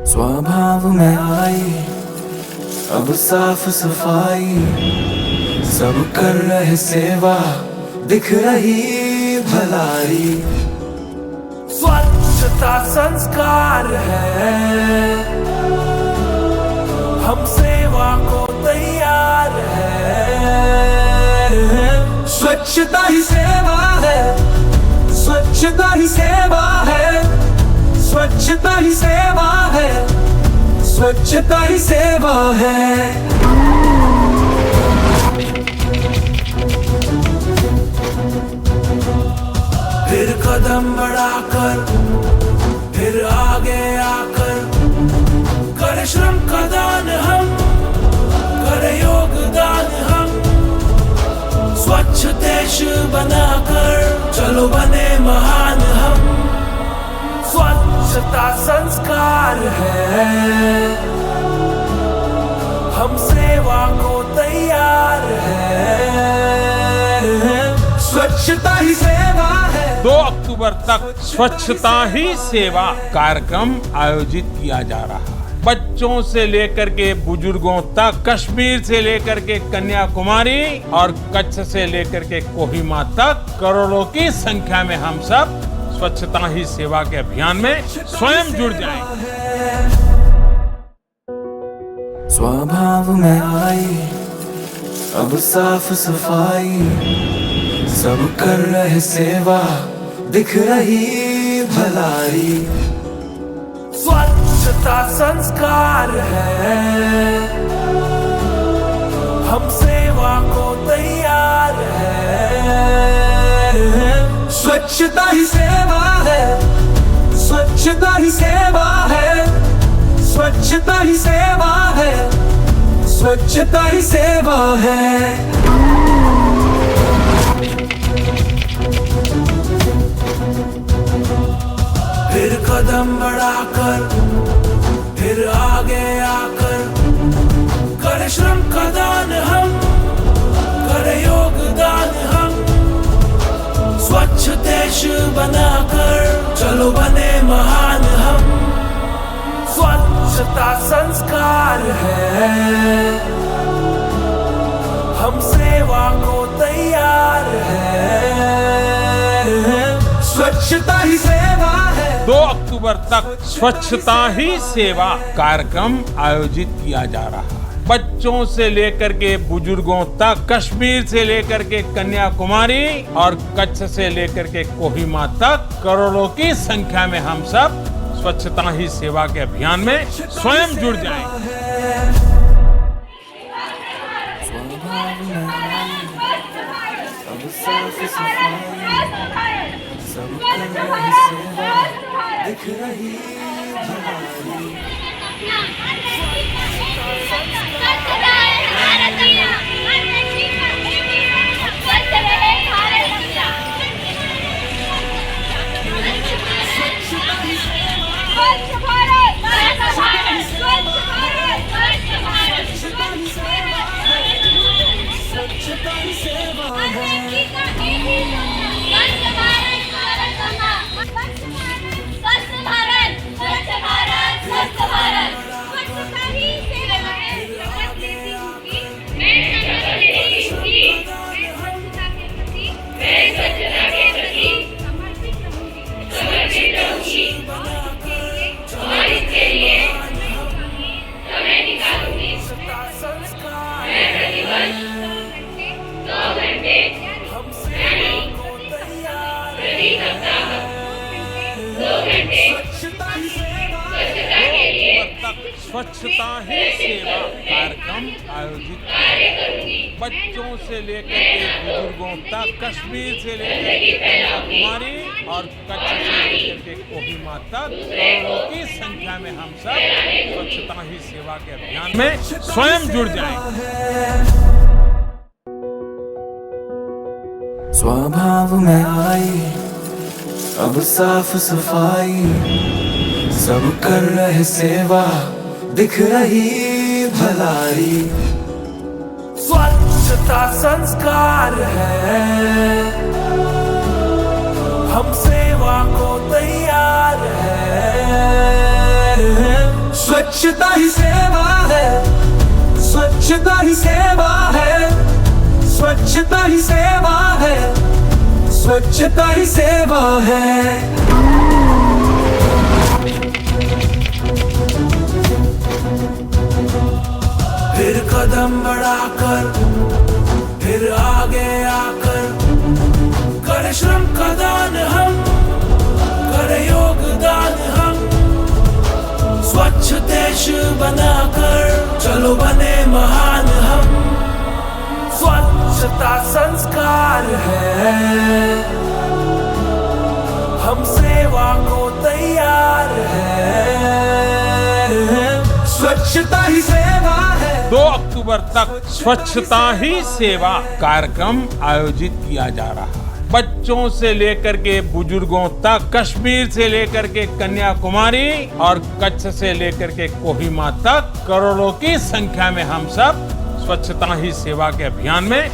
स्वभाव में आई अब साफ सफाई, सब कर रहे सेवा, दिख रही भलाई। स्वच्छता संस्कार है, हम सेवा को तैयार है। स्वच्छता ही सेवा है, स्वच्छता ही सेवा है, स्वच्छता ही सेवा है, स्वच्छता ही सेवा है। फिर कदम बढ़ाकर, फिर आगे आकर, करे श्रम का दान हम, करे योगदान हम। स्वच्छ देश बनाकर चलो बने महान हम। स्वच्छता संस्कार है, हम सेवा को तैयार है। स्वच्छता ही सेवा है। 2 अक्टूबर तक स्वच्छता ही सेवा कार्यक्रम आयोजित किया जा रहा है। बच्चों से लेकर के बुजुर्गों तक, कश्मीर से लेकर के कन्याकुमारी और कच्छ से लेकर के कोहिमा तक करोड़ों की संख्या में हम सब स्वच्छता ही सेवा के अभियान में स्वयं जुड़ जाएंगे। स्वभाव में आई अब साफ सफाई, सब कर रहे सेवा, दिख रही भलाई। स्वच्छता संस्कार है, हम सेवा को तैयार है। स्वच्छता ही सेवा है, स्वच्छता ही सेवा है, स्वच्छता ही सेवा है, स्वच्छता ही सेवा है। फिर कदम बढ़ाकर, फिर आगे आकर, करे श्रम का दान हम, करे योगदान हम। स्वच्छ देश बनाकर चलो बने महान हम। स्वच्छता संस्कार है, हम सेवा को तैयार है। स्वच्छता ही सेवा है। 2 अक्टूबर तक स्वच्छता ही सेवा कार्यक्रम आयोजित किया जा रहा है। बच्चों से लेकर के बुजुर्गों तक, कश्मीर से लेकर के कन्याकुमारी और कच्छ से लेकर के कोहिमा तक करोड़ों की संख्या में हम सब स्वच्छता ही सेवा के अभियान में स्वयं जुड़ जाएंगे। दिख रही भलाई। स्वच्छता ही सेवा कार्यक्रम आयोजित किया। बच्चों से लेकर के बुजुर्गों तक, कश्मीर से लेकर के कन्याकुमारी और कच्छ से लेकर के कोहिमा तक करोड़ों की संख्या में हम सब स्वच्छता ही सेवा के अभियान में स्वयं जुड़ जाएंगे। स्वभाव में आई अब साफ सफाई, सब कर रहे सेवा, दिख रही भलाई। स्वच्छता संस्कार है, हम सेवा को तैयार है। स्वच्छता ही सेवा है, स्वच्छता ही सेवा है, स्वच्छता ही सेवा है, स्वच्छता ही सेवा है। फिर कदम बढ़ाकर, फिर आगे आकर, कर श्रम का दान हम, कर योगदान हम, स्वच्छ देश बनाकर चलो बने महान हम। स्वच्छता संस्कार है, हम सेवा को तैयार है, स्वच्छता ही सेवा है। 2 अक्टूबर तक स्वच्छता ही सेवा कार्यक्रम आयोजित किया जा रहा है। बच्चों से लेकर के बुजुर्गों तक, कश्मीर से लेकर के कन्याकुमारी और कच्छ से लेकर के कोहिमा तक करोड़ों की संख्या में हम सब स्वच्छता ही सेवा के अभियान में